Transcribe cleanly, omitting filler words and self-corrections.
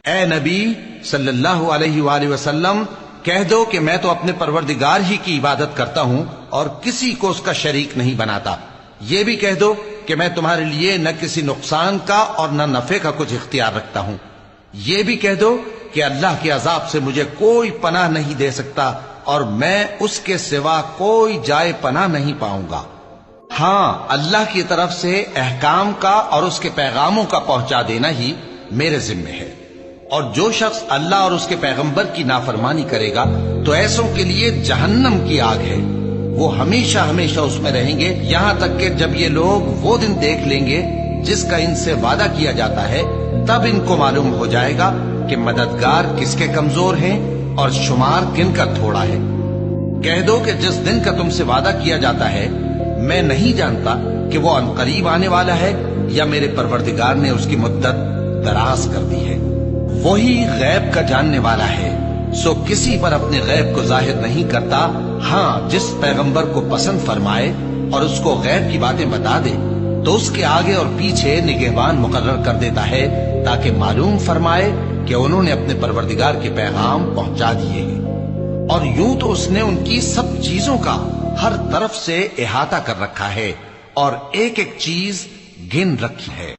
اے نبی صلی اللہ علیہ وآلہ وسلم، کہہ دو کہ میں تو اپنے پروردگار ہی کی عبادت کرتا ہوں اور کسی کو اس کا شریک نہیں بناتا۔ یہ بھی کہہ دو کہ میں تمہارے لیے نہ کسی نقصان کا اور نہ نفع کا کچھ اختیار رکھتا ہوں۔ یہ بھی کہہ دو کہ اللہ کے عذاب سے مجھے کوئی پناہ نہیں دے سکتا اور میں اس کے سوا کوئی جائے پناہ نہیں پاؤں گا۔ ہاں، اللہ کی طرف سے احکام کا اور اس کے پیغاموں کا پہنچا دینا ہی میرے ذمہ ہے، اور جو شخص اللہ اور اس کے پیغمبر کی نافرمانی کرے گا تو ایسوں کے لیے جہنم کی آگ ہے، وہ ہمیشہ ہمیشہ اس میں رہیں گے، یہاں تک کہ جب یہ لوگ وہ دن دیکھ لیں گے جس کا ان سے وعدہ کیا جاتا ہے، تب ان کو معلوم ہو جائے گا کہ مددگار کس کے کمزور ہیں اور شمار کن کا تھوڑا ہے۔ کہہ دو کہ جس دن کا تم سے وعدہ کیا جاتا ہے میں نہیں جانتا کہ وہ عنقریب آنے والا ہے یا میرے پروردگار نے اس کی مدت دراز کر دی ہے۔ وہی غیب کا جاننے والا ہے، سو کسی پر اپنے غیب کو ظاہر نہیں کرتا، ہاں جس پیغمبر کو پسند فرمائے اور اس کو غیب کی باتیں بتا دے تو اس کے آگے اور پیچھے نگہبان مقرر کر دیتا ہے تاکہ معلوم فرمائے کہ انہوں نے اپنے پروردگار کے پیغام پہنچا دیے ہیں، اور یوں تو اس نے ان کی سب چیزوں کا ہر طرف سے احاطہ کر رکھا ہے اور ایک ایک چیز گن رکھی ہے۔